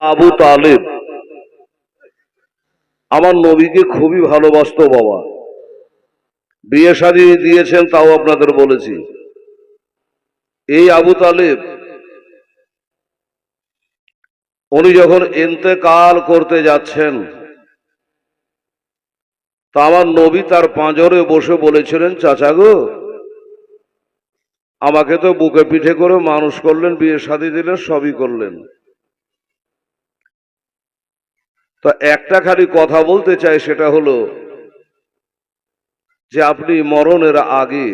আবু তালেব আমার নবীকে খুবই ভালোবাসতো বাবা। বিয়ে শাদী দিয়েছেন তাও আপনাদের বলেছি। এই আবু তালেব উনি যখন ইন্তেকাল করতে যাচ্ছেন, তা আমার নবী তার পাঁজরে বসে বলেছিলেন, চাচা গো, আমাকে তো বুকে পিঠে করে মানুষ করলেন, বিয়ে শাদী দিলেন, সবই করলেন, তো একটা খালি কথা বলতে চাই, সেটা হলো যে আপনি মরণের আগে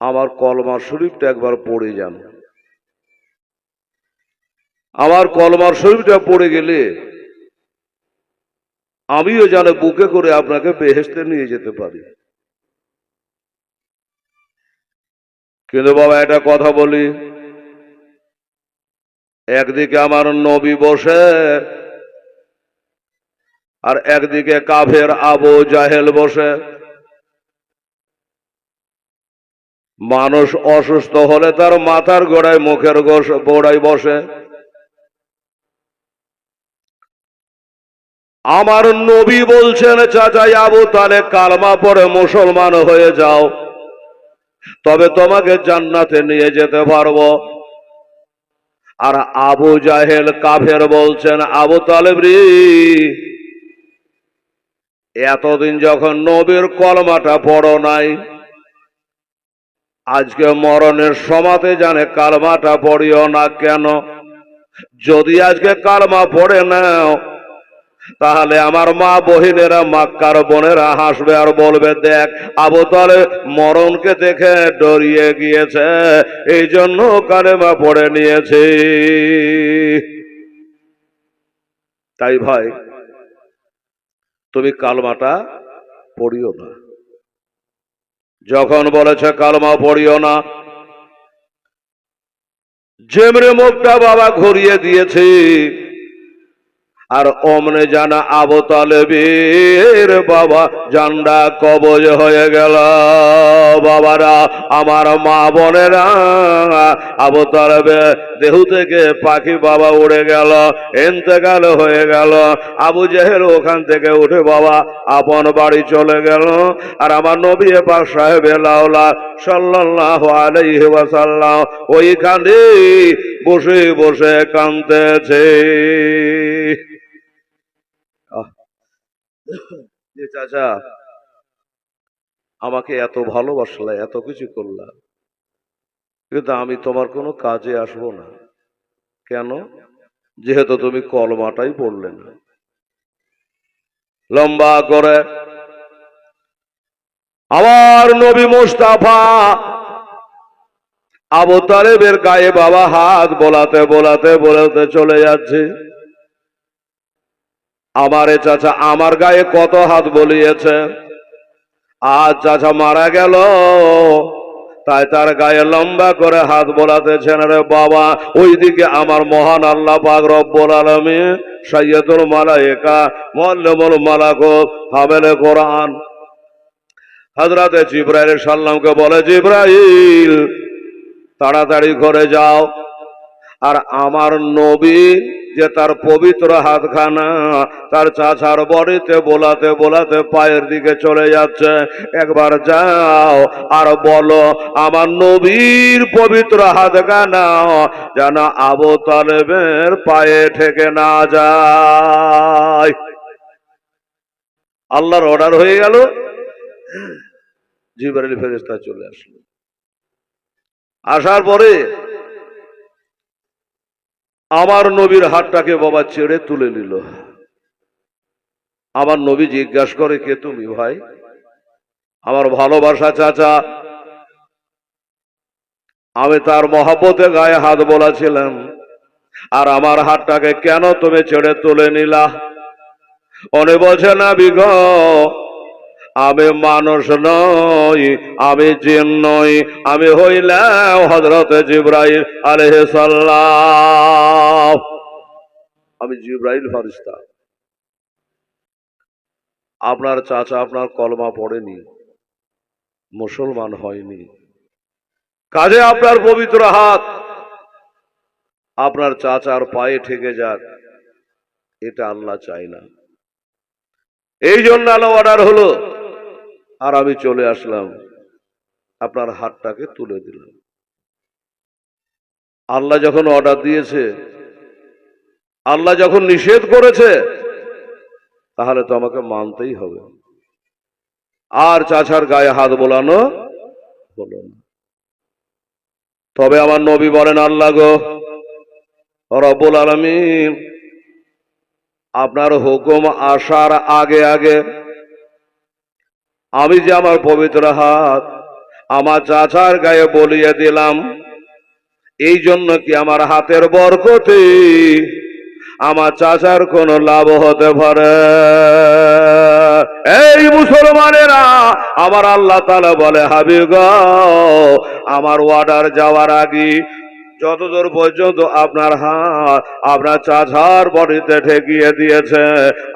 আমার কলমা শরীফটা একবার পড়ে যান। আমার কলমার শরীফটা পড়ে গেলে আমিও যেন বুকে করে আপনাকে বেহেশতে নিয়ে যেতে পারি। কিন্তু বাবা একটা কথা বলি, একদিকে আমার নবী বসে আর একদিকে কাফের আবু জাহেল বসে। মানুষ অসুস্থ হলে তার মাথার গোড়ায় মুখের গোড়ায় বসে। আমার নবী বলছেন, চাচা আবু তালেব কালমা পড়ে মুসলমান হয়ে যাও, তবে তোমাকে জান্নাতে নিয়ে যেতে পারবো। আর আবু জাহেল কাফের বলছেন, আবু তালেব রে, এতদিন যখন নবীর কলমাটা পড়ো নাই, আজকে মরণের সমাতে জানে কালমাটা পড়িও না কেন? যদি আজকে কালমা পড়ে নাও, তাহলে আমার মা বহিনেরা, মাক্কার বোনেরা হাসবে আর বলবে, দেখ আবু তালেব মরণকে দেখে ডরিয়ে গিয়েছে, এই জন্য কালেমা পড়ে নিয়েছে। তাই ভাই, তুমি কালমাটা পড়িও না। যখন বলেছে কালমা পড়িও না, যেমরে মুখটা বাবা ঘুরিয়ে দিয়েছে, আর অমনে জানা আবু তালেবের বাবা জান্ডা কবজ হয়ে গেল। বাবারা, আমার মা বোনেরা, আবু তালেবের দেহ থেকে পাখি বাবা উড়ে গেল, ইন্তেকাল হয়ে গেল। আবু জেহেল ওখান থেকে উঠে বাবা আপন বাড়ি চলে গেল। আর আমার নবী পাক সাহেবে লাউলা সাল্লাল্লাহু আলাইহি ওয়াসাল্লাম ওইখানে বসে বসে কাঁদতেছে। চাচা, আমাকে এত ভালোবাসলা, এত কিছু করলা, কিন্তু আমি তোমার কোনো কাজে আসবো না। কেন? যেহেতু তুমি কলমাটাই পড়লে না। লম্বা করে আমার নবী মুস্তাফা আবু তালেবের গায়ে বাবা হাত বোলাতে বোলাতে বোলাতে চলে যাচ্ছে। আমারে চাচা আমার গায়ে কত হাত বলিয়েছে, আজ চাচা মারা গেল, তাই তার গায়ে লম্বা করে হাত বোলাতেছেন। রে বাবা, ওইদিকে আমার মহান আল্লাহ পাক রব্বুল আলামিন সাইয়্যিদুল মালায়েকা মুআল্লিমুল মালাকুত হামেলে কোরআন হযরতে জিবরাইল সাল্লামকে বলে, জিবরাইল তাড়াতাড়ি করে যাও, আর আমার নবী যে তার পবিত্র হাতখানা তার চাচার বডিতে বোলাতে বোলাতে পায়ের দিকে চলে যাচ্ছে, একবার যাও আর বলো আমার নবীর পবিত্র হাতখানা যেন আবু তালেবের পায়ে ঠেকে না যায়। আল্লাহর অর্ডার হয়ে গেল। জিবরাইল ফেরেশতা চলে আসলো। আসার পরে আমার নবীর হাতটাকে বাবা ছেড়ে তুলে নিল। আমার নবী জিজ্ঞাসা করে, কে তুমি ভাই? আমার ভালোবাসা চাচা। আমি তার মহব্বতে গায়ে হাত বোলাছিলাম, আর আমার হাতটাকে কেন তুমি ছেড়ে তুলে নিলা? উনি বলছে, না বিগো, আমি মানুষ নই, আমি জিন নই, আমি হইলাম হযরতে জিবরাইল আলাইহিস সালাম। আমি জিবরাইল ফেরেশতা। আপনার চাচা আপনার কলমা পড়েনি, মুসলমান হয়নি, কাজে আপনার পবিত্র হাত আপনার চাচার পায়ে ঠেকে যাক, এটা আল্লাহ চাই না। এই জন্য আল্লাহ অর্ডার হলো, আর আমি চলে আসলাম, আপনার হাতটাকে তুলে দিলাম। আল্লাহ যখন অর্ডার দিয়েছে, আল্লাহ যখন নিষেধ করেছে, তাহলে তো আমাকে মানতেই হবে। আর চাচার গায়ে হাত বোলানো হলো না। তবে আমার নবী বলেন, আল্লাহ গো রব্বুল আলামিন, আপনার হুকুম আসার আগে আগে আমি যে আমার পবিত্র হাত আমার চাচার গায়ে বলিয়ে দিলাম, এই জন্য কি আমার হাতের বরকতে আমার চাচার কোনো লাভ হতে পারে? এই মুসলমানেরা, আমার আল্লাহ তাআলা বলে, হাবিব গো, আমার অর্ডার যাওয়ার আগে যতদূর পর্যন্ত আপনার হাত আপনার চাচার বডিতে ঠেকিয়ে দিয়েছে,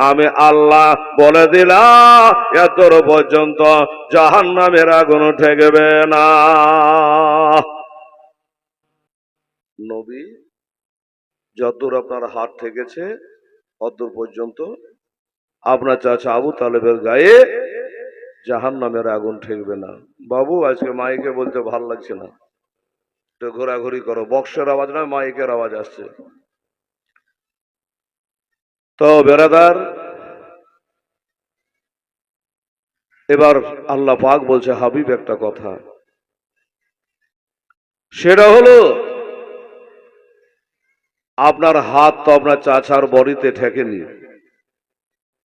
আমি আল্লাহ বলে দিলাম এতদূর পর্যন্ত জাহান্নামের আগুন ঠেকবে না। নবী যতদূর আপনার হাত ঠেকেছে অতদূর পর্যন্ত আপনার চাচা আবু তালেবের গায়ে জাহান্নামের আগুন ঠেকবে না। বাবু, আজকে মাইকে বলতে ভাল লাগছে না, একটু ঘোরাঘুরি করো। বক্সের আওয়াজ নয়, মাইকের আওয়াজ আসছে। তো বেরাদার, এবার আল্লাহ পাক বলছে, হাবিব একটা কথা, সেটা হলো আপনার হাত তো আপনার চাচার বডিতে ঠেকেনি,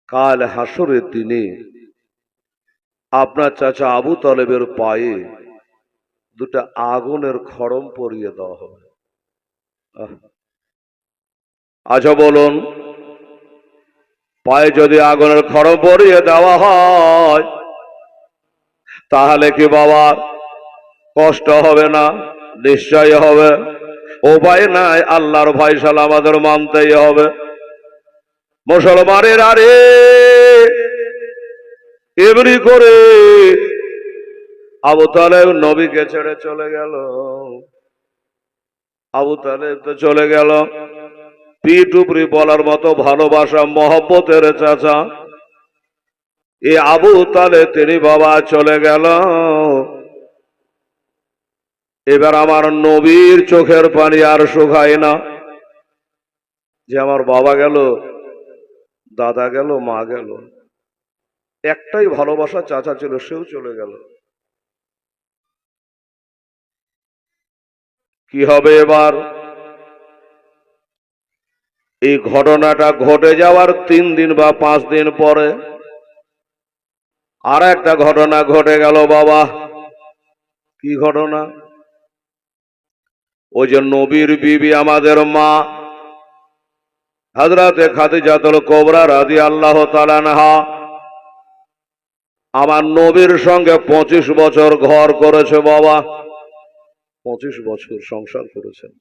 কাল হাসরের দিনে আপনার চাচা আবু তালেবের পায়ে দুটা আগুনের খড়ম পরিয়ে দেওয়া হবে। আচ্ছা বলুন, পায়ে যদি আগুনের খড়ম পরিয়ে দেওয়া হয়, তাহলে কি বাবার কষ্ট হবে না? নিশ্চয় হবে। উপায় নাই, আল্লাহর ফয়সালা আমাদের মানতেই হবে। মুসলমানের আরে এমনি করে আবু তালেব নবীকে ছেড়ে চলে গেল। আবু তালেব তো চলে গেল, পিঠ উপরি বলার মতো ভালোবাসা মহব্বতের চাচা এ আবু তালেব, তিনি বাবা চলে গেল। এবার আমার নবীর চোখের পানি আর শুকায় না, যে আমার বাবা গেল, দাদা গেল, মা গেল, একটাই ভালোবাসা চাচা ছিল, সেও চলে গেল। কি হবে এবার? এই ঘটনাটা ঘটে যাওয়ার 3 দিন বা 5 দিন পরে আর একটা ঘটনা ঘটে গেল বাবা। কি ঘটনা? ওই যে নবীর বিবি আমাদের মা হযরতে খাদিজাতুল কুবরা রাদিয়াল্লাহু তাআলা আনহা আমার নবীর সঙ্গে 25 বছর ঘর করেছে বাবা। 25 বছর সংসার করেছেন,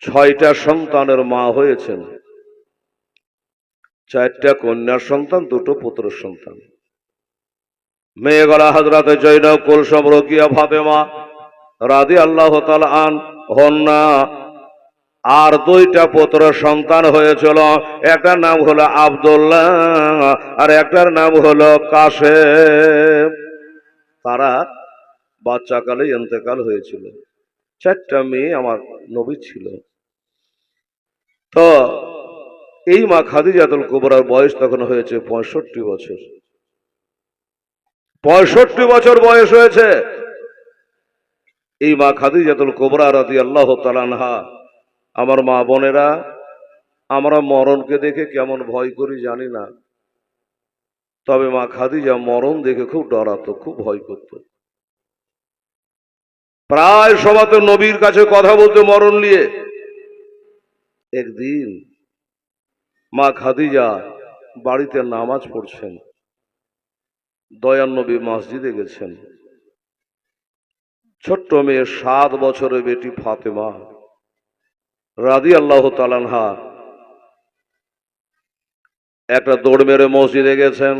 6টা সন্তানের মা হয়েছেন, 4টা কন্যার সন্তান, 2টো পুত্রের সন্তান। মেয়েগুলা হযরতে জয়নব, কুলসুম, রোকিয়া, ফাতেমা রাদিয়াল্লাহু তাআলা আনহা। আর 2টা পুত্র সন্তান হয়েছিল, একটার নাম হলো আব্দুল্লাহ আর একটার নাম হলো কাসেম। তারা বাচ্চাকালে ইন্তেকাল হয়েছিল। 4টা মেয়ে আমার নবী ছিল। তো এই মা খাদিজাতুল কুবরার বয়স তখন হয়েছে 65 বছর। 65 বছর বয়স হয়েছে। এই মা খাদিজাতুল কুবরা রাদিয়াল্লাহু তাআলা আনহা, আমার মা বোনেরা, আমরা মরণকে দেখে কেমন ভয় করি জানি না, তবে মা খাদিজা মরণ দেখে খুব ডরাতো, খুব ভয় করত। প্রায় সবাই নবীর কাছে কথা বলতে মরণ নিয়ে। একদিন মা খাদিজা বাড়িতে নামাজ পড়ছেন, দয়ার নবী মসজিদে গেছেন। ছোট্ট মেয়ে 7 বছরের বেটি ফাতেমা রাদিয়াল্লাহু তাআলা আনহা একটা দৌড় মেরে মসজিদে গেছেন।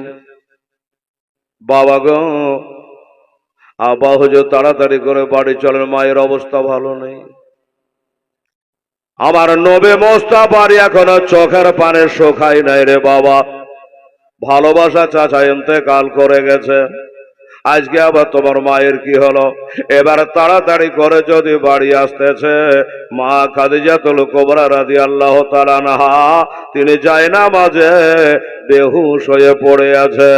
বাবা গো, আব্বা হুজুর তাড়াতাড়ি করে বাড়ি চলেন, মায়ের অবস্থা ভালো নেই। আমার নবী মোস্তাফার এখনো চোখের পানে শোকায় নাই রে বাবা। ভালোবাসা চাচা ইন্তেকাল করে গেছে, আজকে আবার তোমার মায়ের কি হলো? এবার তাড়াতাড়ি করে যদি বাড়ি আসতেছে, মা খাদিজাতুল কুবরা রাদিয়াল্লাহু তাআলা আনহা তিনি যায় না মাঝে বেহুশ হয়ে পড়ে আছে।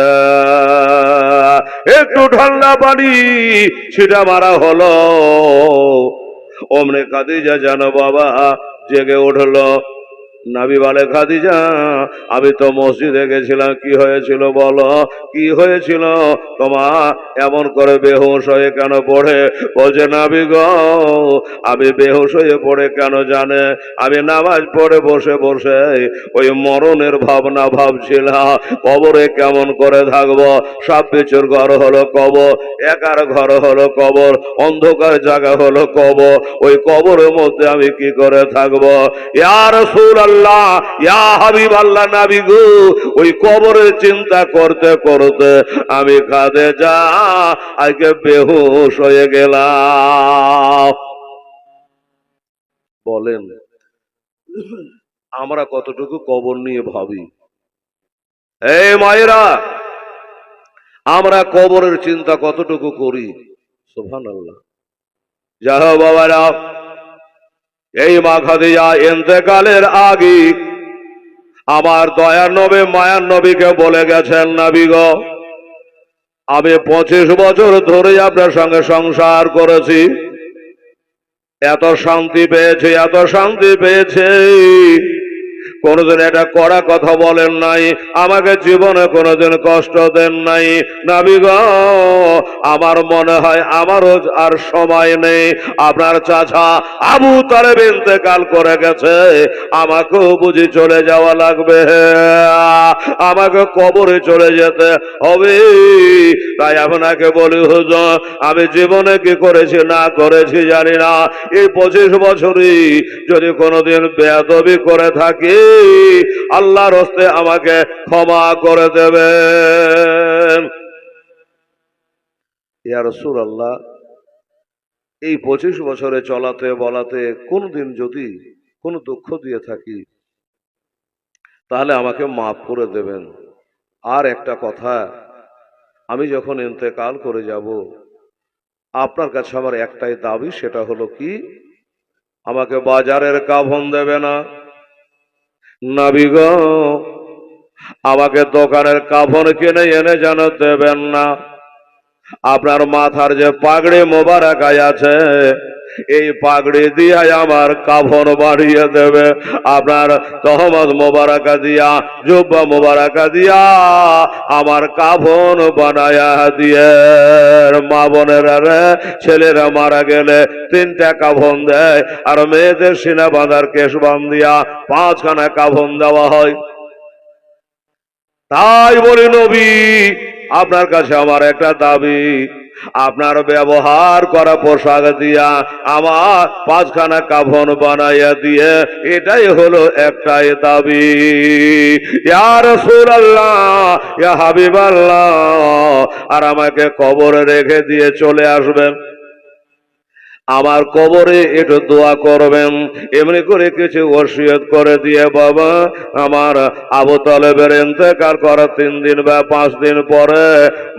একটু ঠান্ডা পানি ছিটা মারা হলো, অমনি খাদিজা যেন বাবা জেগে উঠলো। নবী বলে, খাদিজা আমি তো মসজিদে গেছিলাম, কি হয়েছিল বলো, কি হয়েছিল তোমার এমন করে বেহুশ হয়ে কেন পড়ে? বলছে, নবী গো আমি বেহুশ হয়ে পড়ে কেন জানে? আমি নামাজ পড়ে বসে বসে ওই মরণের ভাবনা ভাবছিলাম, কবরে কেমন করে থাকবো। সব কিছুর ঘর হলো কবর, একার ঘর হলো কবর, অন্ধকার জায়গা হলো কবর, ওই কবরের মধ্যে আমি কি করে থাকবো? ইয়া রাসূলুল্লাহ, ইয়া হাবিবাল্লাহ, নবী গো ওই কবরের চিন্তা করতে করতে আমি খাদিজা আজকে বেহুশ হয়ে গেলাম। বলেন আমরা কতটুকু কবর নিয়ে ভাবি? এই মায়েরা, আমরা কবরের চিন্তা কতটুকু করি? সুবহানাল্লাহ। যাও বাবারা, এই মা খাদিজা ইন্তেকালের আগে আমার দয়ার নবী মায়ার নবীকে বলে গেছেন, নবী গো আমি 25 বছর ধরে আপনার সঙ্গে সংসার করেছি, এত শান্তি পেয়েছি, এত শান্তি পেয়েছি, কোনদিন এটা কড়া কথা বলেন নাই, আমাকে জীবনে কোনদিন কষ্ট দেন নাই। নবী গো আমার মনে হয় আমারও আর সময় নেই, আপনার চাচা আবু তালেব ইন্তেকাল করে গেছে, আমাকেও বুঝি চলে যাওয়া লাগবে, আমাকে কবরে চলে যেতে হবে। তাই আপনাকে বলি হুজুর, আমি জীবনে কি করেছি না করেছি জানি না, এই 25 বছরই যদি কোনদিন বেয়াদবি করে থাকি আল্লাহর হস্তে আমাকে ক্ষমা করে দেবেন। ইয়া রাসূলুল্লাহ, এই 25 বছরে চলাতে বলাতে কোনদিন যদি কোনো দুঃখ দিয়ে থাকি তাহলে আমাকে মাফ করে দেবেন। আর একটা কথা, আমি যখন ইন্তেকাল করে যাব আপনার কাছে আমার একটাই দাবি, সেটা হলো কি, আমাকে বাজারের কাফন দেবে না। নবী গো আমাকে দোকানের কাফন কিনে এনে যেন দেবেন না। আপনার মাথার যে পাগড়ি মোবারক আছে, এই পাগড়ি দিয়ে আমার কাফন বাড়িয়ে দেবে, আপনার তহমত মোবারকা দিয়া, জুব্বা মোবারকা দিয়া আমার কাফন বানায়া দিয়ে। মা বোনেরা রে, ছেলেরা মারা গেলে 3টা কাফন দেয়, আর মেয়েদের সিনা বাঁধার কেশ বান্ধিয়া 5খানা কাফন দেওয়া হয়। তাই বলি নবী আপনার কাছে আমার একটা দাবি, আপনার ব্যবহার করা পোশাক দিয়া আমার 5খানা কাফন বানাইয়া দিয়ে, এটাই হলো একটাই দাবি। ইয়া রাসূলুল্লাহ, ইয়া হাবিবাল্লাহ, আর আমাকে কবরে রেখে দিয়ে চলে আসবেন, আমার কবরে একটু দোয়া করবেন, এমনি করে কিছু ওসিয়ত করে দিয়ে বাবা আমার আবু তালেবের ইন্তেকাল করার 3 দিন বা 5 দিন পরে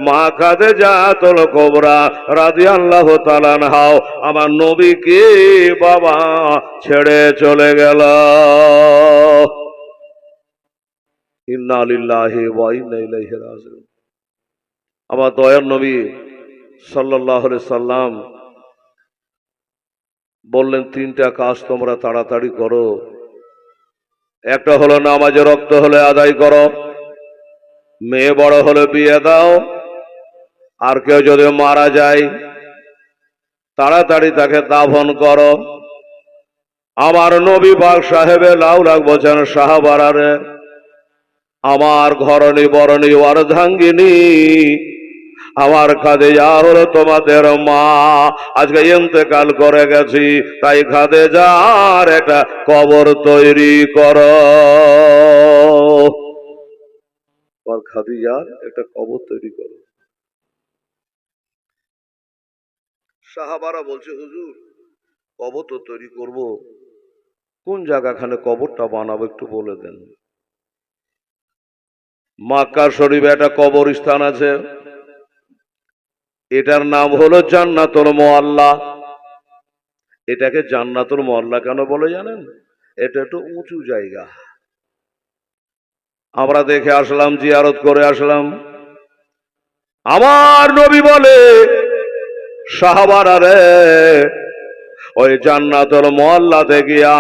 মা খাদিজাতুল কুবরা রাদিয়াল্লাহু তাআলা আনহা আমার নবীকে বাবা ছেড়ে চলে গেল। ইন্না লিল্লাহি ওয়া ইন্না ইলাইহি রাজিউন। আমার দয়ার নবী সাল্লাল্লাহু আলাইহি সাল্লাম বললেন, 3টা কাজ তোমরা তাড়াতাড়ি করো। একটা হলো নামাজে রক্ত হলে আদায় করো, মেয়ে বড় হলে বিয়ে দাও, আর কেউ যদি মারা যায় তাড়াতাড়ি তাকে দাফন করো। আমার নবী পাক সাহেবে লাউলাক বলছেন, সাহাবারারে আমার ঘরণী বরণী অর্ধাঙ্গিনী আমার খাদিজা হলো তোমাদের মা, আজকে ইন্তেকাল করে গেছি, তাই খাদিজার একটা কবর তৈরি করো। খাদিজার একটা কবর তৈরি করো। সাহাবারা বলছে, হুজুর কবর তো তৈরি করবো, কোন জায়গাখানে কবরটা বানাবো একটু বলে দেন। মক্কা শরীফে একটা কবরস্থান আছে, এটার নাম হলো জান্নাতুল মুআল্লা। এটাকে জান্নাতুল মুআল্লা কেন বলে জানেন? এটা একটু উঁচু জায়গা। আমরা দেখে আসলাম, জিয়ারত করে আসলাম। আমার নবী বলে, সাহাবারা রে, ওই জান্নাতুল মুআল্লাতে গিয়া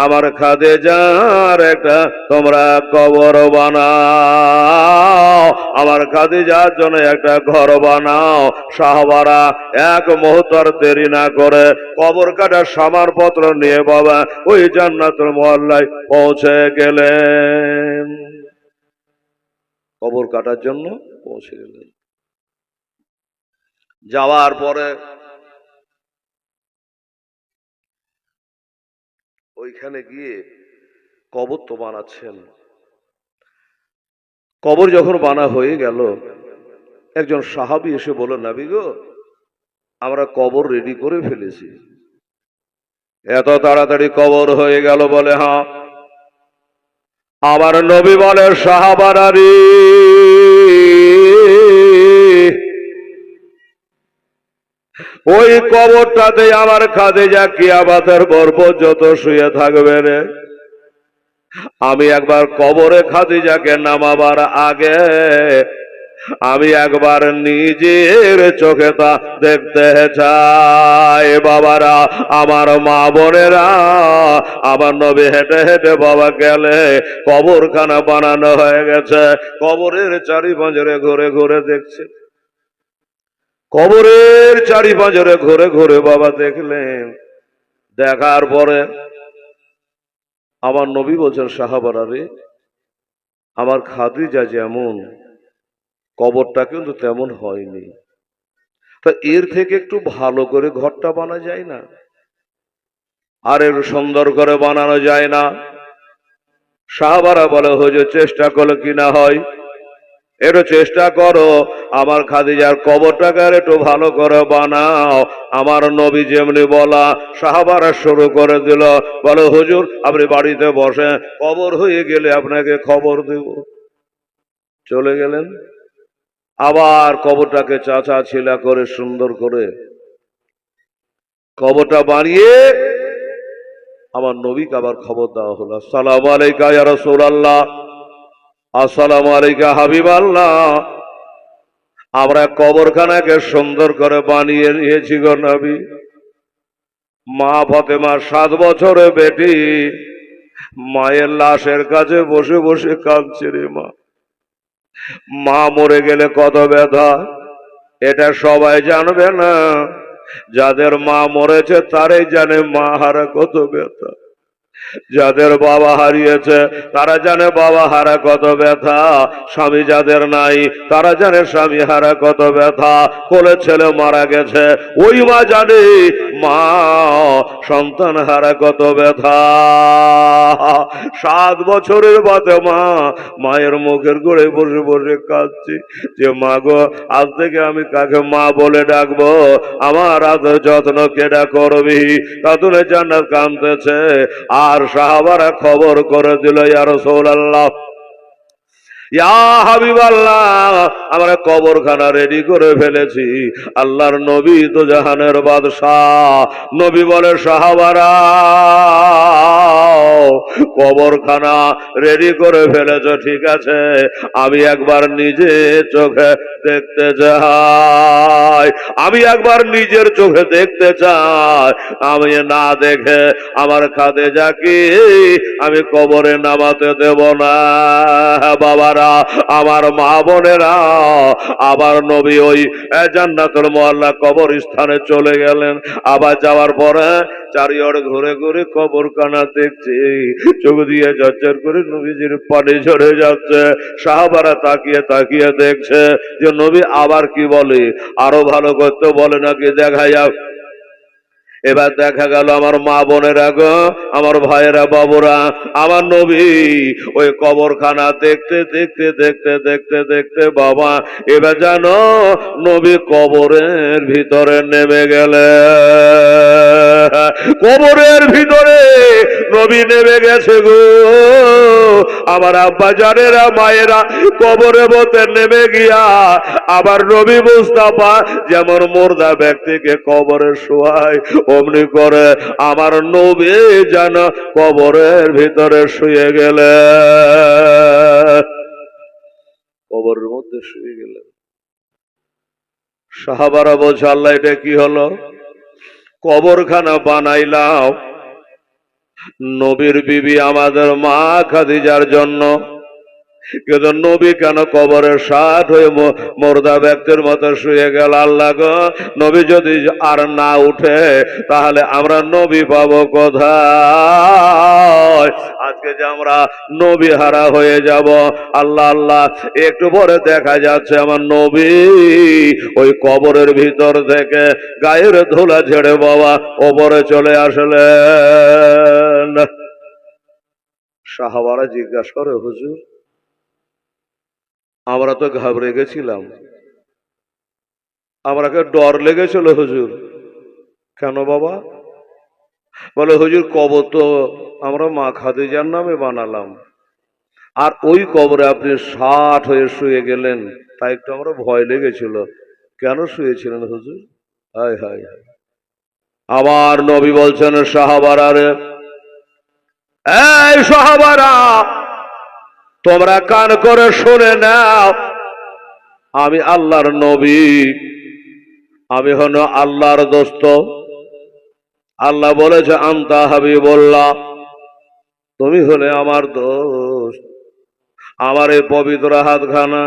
আমার খাদিজার একটা তোমরা কবর বানাও, আমার খাদিজার জন্য একটা ঘর বানাও। সাহাবারা এক মুহূর্তের দেরি না করে কবর কাটার সামানপত্র নিয়ে বাবা ওই জান্নাতুল মুআল্লায় পৌঁছে গেলেন। কবর কাটার জন্য পৌঁছে গেলেন। যাওয়ার পরে ওইখানে গিয়ে কবর তো বানাচ্ছেন। কবর যখন বানা হয়ে গেল, একজন সাহাবী এসে বলল, নবী গো, আমরা কবর রেডি করে ফেলেছি। এত তাড়াতাড়ি কবর হয়ে গেল? বলে হ্যাঁ। আমার নবী বলে, সাহাবারা রে, ওই কবরটাতে আমার খাদিজা কিয়ামতের পর পর্যন্ত শুয়ে থাকবে রে। আমি একবার কবরে খাদিজাকে নামাবার আগে আমি একবার নিজের চোখে তা দেখতে চাই। বাবারা, আমার মা বোনেরা, আমার নবী হেঁটে হেঁটে বাবা গেলে কবরখানা বানানো হয়ে গেছে। কবরের চারিপাঁজরে ঘুরে ঘুরে দেখছে, কবরের চারিপাঁজরে ঘুরে ঘুরে বাবা দেখলেন। দেখার পরে আমার নবী বলছেন, সাহাবারা রে, আমার খাদিজা যেমন, কবরটা কিন্তু তেমন হয়নি। তা এর থেকে একটু ভালো করে ঘরটা বানা যায় না? আর একটু সুন্দর করে বানানো যায় না? সাহাবারা বলে, হুজুর চেষ্টা করলে কি না হয়? একটু চেষ্টা করো, আমার খাদিজার কবরটাকে একটু ভালো করে বানাও। আমার নবী যেমনি বলা, সাহাবারা শুরু করে দিল। বলে, হুজুর আপনি বাড়িতে বসে, কবর হয়ে গেলে আপনাকে খবর দেব। চলে গেলেন। আবার কবরটাকে চাচা ছিলা করে সুন্দর করে কবরটা বানিয়ে আমার নবীকে আবার খবর দেওয়া হলো, আসসালামু আলাইকা ইয়া রাসূলুল্লাহ, আসসালামু আলাইকা হাবিবাল্লাহ, আমরা কবরখানাকে সুন্দর করে বানিয়ে নিয়েছি গো নবী। মা ফাতেমা 7 বছরের বেটি মায়ের লাশের কাছে বসে বসে কাঁদছে রে মা। মা মরে গেলে কত ব্যথা, এটা সবাই জানবে না। যাদের মা মরেছে তারাই জানে মা হারা কত ব্যথা। যাদের বাবা হারিয়েছে তারা জানে বাবা হারা কত ব্যথা। স্বামী যাদের নাই তারা জানে স্বামী হারা কত ব্যথা। কোলে ছেলে মারা গেছে, ওই মা জানে মা সন্তান হারা কত ব্যথা। 7 বছরের বাদে মা মায়ের মুখের গোড়ে বসে বসে কাঁদছি যে, মা গো, আজ থেকে আমি কাকে মা বলে ডাকবো? আমার আদর যত্ন কেডা করবি? তাতুলে জান্নাত কাঁদতেছে। আর সাহাবারা খবর করে দিল, ইয়া রাসূলুল্লাহ, ইয়া হাবিবাল্লাহ, আমরা কবরখানা রেডি করে ফেলেছি। আল্লাহর নবী তো জাহানের বাদশাহ। নবী বলে, সাহাবারা কবরখানা রেডি করে ফেলেছ, ঠিক আছে, আমি একবার নিজে চোখে দেখতে চাই, আমি একবার নিজের চোখে দেখতে চাই। আমি না দেখে আমার খাদিজাকে আমি কবরে নামাতে দেব না। বাবারা, আমার মা বোনেরা, আবার নবী ওই জান্নাতুল মুআল্লা কবরস্থানে চলে গেলেন। আবার যাওয়ার পরে চারিওয়ার ঘুরে ঘুরে কবরখানা দেখছে, চোখ দিয়ে ঝরঝর করে নবীজির পানি ঝরে যাচ্ছে। সাহাবারা তাকিয়ে তাকিয়ে দেখছে যে নবী আবার কি বলে, আরো ভালো করতে বলে নাকি দেখাইয়া। এবার দেখা গেল আমার মা বোনেরা গো, আমার ভাইয়েরা বাবুরা, আমার নবী ওই কবরখানা দেখতে দেখতে দেখতে দেখতে দেখতে বাবা এবার জানো নবী কবরের ভিতরে নেমে গেলে, কবরের ভিতরে নবী নেমে গেছে গো। আমার আব্বা জানেরা মায়েরা কবরে মধ্যে নেমে গিয়া আবার নবী মুস্তাফা যেমন মুর্দা ব্যক্তিকে কবরে শোয়ায় অমনি করে আমার নবী যেন কবরের ভিতরে শুয়ে গেলে, কবরের মধ্যে শুয়ে গেলেন। সাহাবারা বলছে আল্লাহ এটা কি হলো? কবরখানা বানাইলাম নবীর বিবি আমাদের মা খাদিজার জন্য, কিন্তু নবী কেন কবরের সাথ হয়ে মুর্দা ব্যক্তির মতো শুয়ে গেল? আল্লাহ গো, নবী যদি আর না উঠে তাহলে আমরা নবী পাবো কোথায়? আজকে যে আমরা নবী হারা হয়ে যাব। আল্লাহ আল্লাহ, একটু পরে দেখা যাচ্ছে আমার নবী ওই কবরের ভিতর থেকে গায়ের ধুলা ঝেড়ে বাবা ওপরে চলে আসলেন। সাহাবারা জিজ্ঞাসা করে হুজুর আমরা তো ঘাবড়ে গেছিলাম, আমাকে ডর লেগেছিল হুজুর। কেন বাবা? বলে হুজুর কবর তো আমরা মা খাদিজার নামে বানালাম, আর ওই কবরে আপনি 60 হয়ে শুয়ে গেলেন, তাই একটু আমরা ভয় লেগেছিল। কেন শুয়েছিলেন হুজুর? হায় হায়, আমার নবী বলছেন সাহাবারা রে, এই সাহাবারা তোমরা কান করে শুনে নাও, আমি আল্লাহর নবী, আমি হল আল্লাহর দোস্ত। আল্লাহ বলেছে আনতা হাবিবুল্লাহ, তুমি হলে আমার দোস্ত। আমার এই পবিত্র হাতখানা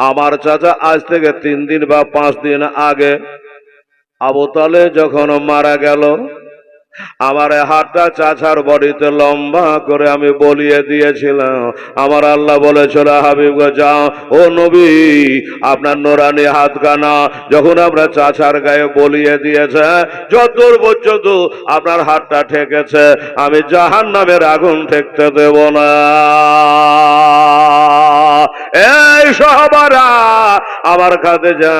আমার চাচা আজ থেকে 3 দিন বা 5 দিন আগে আবু তালেব যখন মারা গেল, আমার হাতটা চাচার বডিতে লম্বা করে আমি বলিয়ে দিয়েছিলাম। আমার আল্লাহ বলেছিল হাবিব যাও ও নবী, আপনার নোরানি হাতখানা যখন আমরা চাচার গায়ে বলিয়ে দিয়েছে, যতদূর পর্যন্ত আপনার হাতটা ঠেকেছে আমি জাহান্নামের আগুন ঠেকতে দেব না। এই সাহাবারা আমার কাছে যা,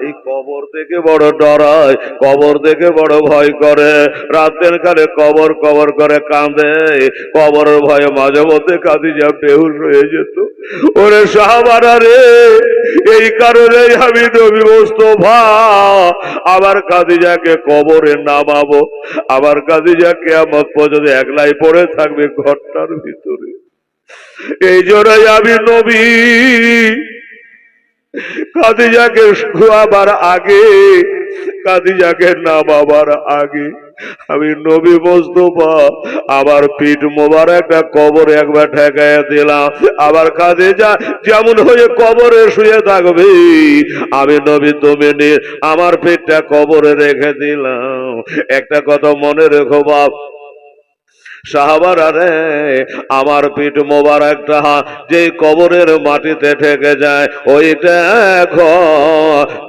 এই কবর থেকে বড় ডর হয়, কবর থেকে বড় ভয় করে, রাতের কালে কবর কবর করে কাঁদে, কবরের ভয়ে মাঝে মধ্যে খাদিজা বেহুশ হয়ে যেত। ওরে সাহাবারা রে, এই কারণে আমি নবী মুস্তাফা আবার খাদিজাকে কবরে নামাবো, আবার খাদিজা কিয়ামত পর্যন্ত একলাই পড়ে থাকবে ঘরটার ভিতরে। এই জন্যই আমি নবী খাদিজাকে শোয়াবার আগে, খাদিজাকে নামাবার আগে আমি নবী মুস্তাফা আমার পিঠ মোবারকটা কবরে একবার ঠেকাইয়া দিলাম। আবার খাদিজা যেমন হয়ে কবরে শুয়ে থাকবে, আমি নবী তুমি আমার পিঠটা কবরে রেখে দিলাম। একটা কথা মনে রেখো বাপ সাহাবারা রে, আমার পিঠ মোবারকটা যে কবরের মাটিতে ঠেকে যায় ওইটা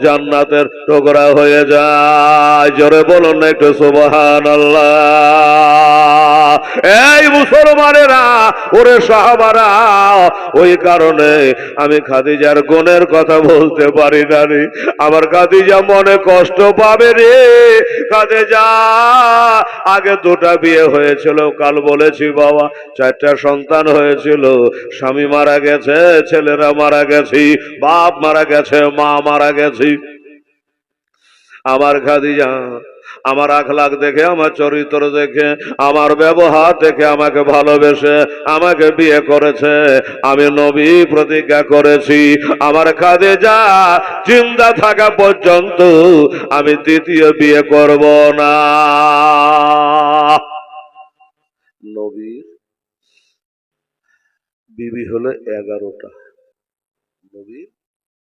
জান্নাতের টুকরা হয়ে যায়। জোরে বলুন না একটু সুবহানাল্লাহ। এই মুসলমানেরা, ওরে সাহাবারা, ওই কারণে আমি খাদিজার গুণের কথা বলতে পারি না রে। আমার খাদিজা মনে কষ্ট পাবে রে। খাদিজা আগে 2টা বিয়ে হয়েছিল, কাল বলেছি বাবা, 4টা সন্তান হয়েছিল, স্বামী মারা গেছে, ছেলেরা মারা গেছি, বাপ মারা গেছে, মা মারা গেছি। আমার খাদিজা আমার আখলাক দেখে, আমার চরিত্র দেখে, আমার ব্যবহার দেখে আমাকে ভালোবেসে আমাকে বিয়ে করেছে। আমি নবী প্রতিজ্ঞা করেছি আমার খাদিজা জিন্দা থাকা পর্যন্ত আমি 2য় বিয়ে করব না। নবীর বিবি হলো 11টা, নবীর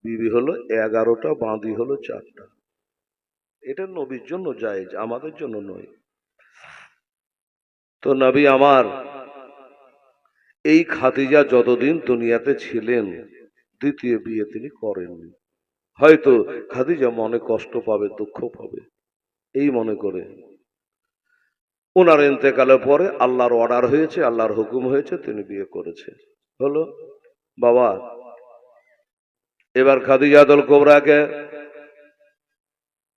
বিবি হলো 11টা, বাঁধি হলো 4টা। এটা নবীর জন্য জায়েজ, আমাদের জন্য নয়। তো নবী আমার এই খাদিজা যতদিন দুনিয়াতে ছিলেন 2য় বিয়ে তিনি করেননি। হয়তো খাদিজা মনে কষ্ট পাবে, দুঃখ পাবে, এই মনে করে। ওনার ইন্তেকালের পরে আল্লাহর অর্ডার হয়েছে, আল্লাহর হুকুম হয়েছে, তিনি বিয়ে করেছে। হলো বাবা, এবার খাদিজাতুল কুবরাকে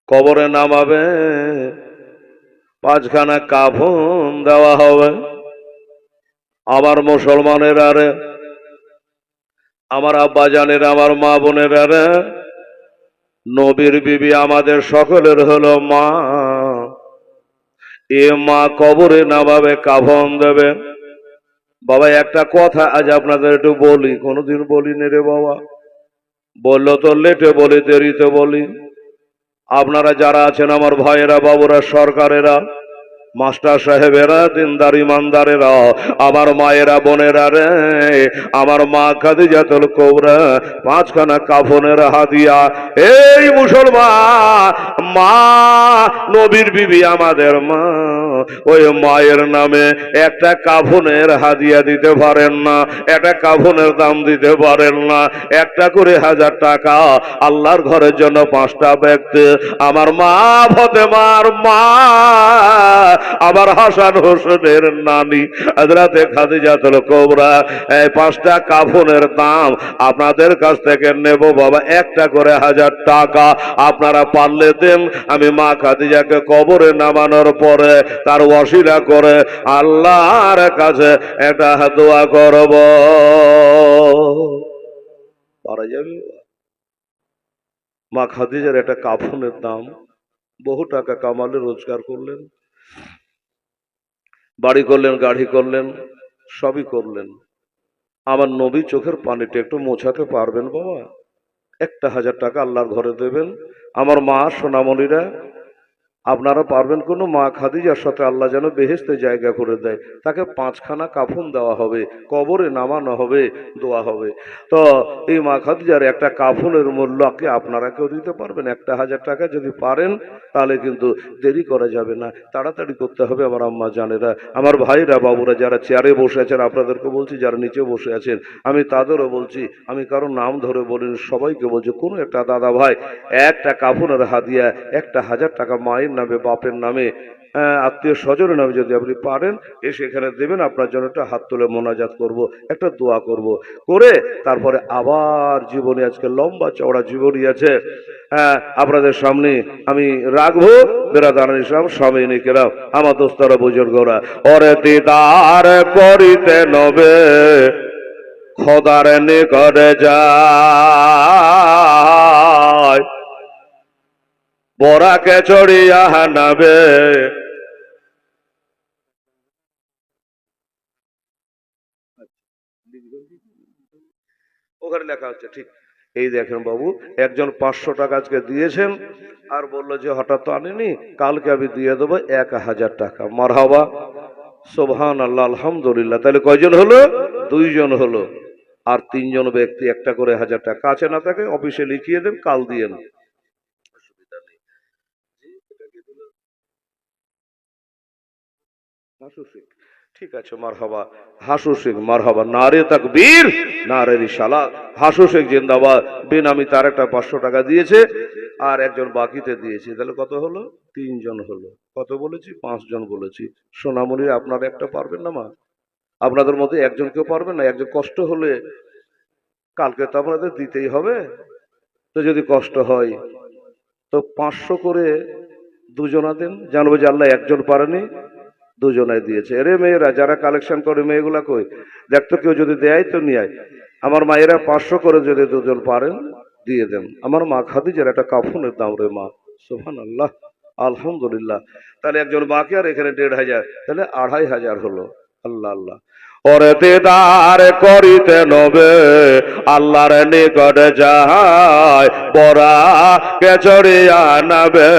কবরে নামাবে, 5খানা কাফন দেওয়া হবে। আমার মুসলমানের আরে, আমার আব্বা জানের, আমার মা বোনের আরে, নবীর বিবি আমাদের সকলের হলো মা। এ মা কবরে নামাবে, কাফন দেবে। বাবা একটা কথা আজ আপনাদের একটু বলি, কোনোদিন বলিনি রে বাবা, বললো তো লেটে বলি, দেরিতে বলি। আপনারা যারা আছেন আমার ভাইয়েরা, বাবুরা, সরকারেরা, মাস্টার সাহেবেরা, দিনদার ইমানদারেরা, আমার মায়েরা, বোনেরা রে, আমার মা খাদিজাতুল কুবরা 5খানা কাফনের হাদিয়া। এই মুসলমান মা, নবীর বিবি আমাদের মা, ওই মায়ের নামে একটা কাফনের হাদিয়া দিতে পারেন না, একটা কাফনের দাম দিতে পারেন না। একটা করে 1000 টাকা আল্লাহর ঘরের জন্য 5টা ব্যক্তি, আমার মা ফতেমার মা, আবার হাসান হোসেনের নানি হযরতে খাদিজাতুল কুবরা, এই 5টা কাফনের দাম আপনাদের কাছ থেকে নেব বাবা, একটা করে 1000 টাকা। আপনারা পারলে দেন, আমি মা খাদিজাকে কবরে নামানোর পরে তার ওয়াসিলা করে আল্লাহর কাছে একটা দোয়া করব। পারা যাবে? মা খাদিজার একটা কাফনের দাম, বহু টাকা কামালে, রোজগার করলেন, বাড়ি করলেন, গাড়ি করলেন, সবই করলেন। আমার নবী চোখের পানিটা একটু মোছাতে পারবেন বাবা? একটা 1000 টাকা আল্লাহর ঘরে দেবেন। আমার মা সোনামণিরা, আপনারা পারবেন? কোনো মা খাদিজার সাথে আল্লাহ যেন বেহেশতে জায়গা করে দেয়, তাকে 5খানা কাফন দেওয়া হবে, কবরে নামানো হবে, দোয়া হবে। তো এই মা খাদিজার একটা কাফনের মূল্য কি আপনারা কেউ দিতে পারবেন? একটা 1000 টাকা যদি পারেন, তাহলে কিন্তু দেরি করা যাবে না, তাড়াতাড়ি করতে হবে। আমার আম্মা জানেরা, আমার ভাইরা, বাবুরা, যারা চেয়ারে বসে আছেন আপনাদেরকে বলছি, যারা নিচে বসে আছেন আমি তাদেরও বলছি, আমি কারো নাম ধরে বলিনি, সবাইকে বলছি, কোনো একটা দাদা ভাই একটা কাফনের হাদিয়া, একটা 1000 টাকা মায়ের নামে, বাপের নামে, আত্মীয় স্বজনের নামে যদি আপনি পারেন, এসে এখানে দেবেন। আপনার জন্য একটা হাত তুলে মোনাজাত করব, একটা দোয়া করব, করে তারপরে আবার জীবনী, আজকে লম্বা চওড়া জীবনী আছে, আপনাদের সামনে আমি রাখবো। বেরাদান ইসলাম, স্বামী নিকেরাম, আমার দোস্তরা, বুজুর্গরা, ওরে দিদার করিতে নবে খোদার নিকটে যায়, বরাকে চড়িয়া নাবে। ওখানে লেখা হচ্ছে ঠিক। এই দেখেন বাবু, একজন 500 টাকা আজকে দিয়েছেন, আর বললো যে হঠাৎ তো আনিনি, কালকে আমি দিয়ে দেবো 1000 টাকা। মারহাবা, সুবহানাল্লাহ, আলহামদুলিল্লাহ। তাহলে কয়জন হলো? 2 জন হলো। আর 3 জন ব্যক্তি একটা করে 1000 টাকা আছে, না থাকে অফিসে লিখিয়ে দেন, কাল দিয়ে না, অসুবিধা নেই। ঠিক আছে, মারহাবা হাসু শেখ, মারহাবা, নারে তাকবীর, নারে রিসালাত, হাসু শেখ জিন্দাবাদ। বেনামি তার একটা 500 টাকা দিয়েছে, আর একজন বাকিতে দিয়েছে। তাহলে কত হলো? 3 জন হলো। কত বলেছি? 5 জন বলেছি। সোনামণি, আপনারা একটা পারবেন না মা? আপনাদের মধ্যে একজন কেউ পারবেন না? একজন কষ্ট হলে কালকে তো আপনাদের দিতেই হবে। তো যদি কষ্ট হয় তো 500 করে 2 জনা দেন, জানবো যে আল্লাহ একজন পারেনি, 2 জনায় দিয়েছে। এরে মেয়েরা যারা কালেকশন করে, মেয়েগুলা কই দেখতো, কেউ যদি দেয় তো নিয়ে আয়। আমার মায়েরা 500 করে যদি 2 জন পারেন দিয়ে দেন। আমার মা খাদিজার একটা কাফনের দাম রে মা, সুবহানাল্লাহ, আলহামদুলিল্লাহ। তাহলে একজন বাকি, আর এখানে 1500, তাহলে 2500 হলো। আল্লাহ আল্লাহ। ওরে দিদার করিতে নবে আল্লাহর নিকটে যায়, বরা কে চড়িয়া নাবে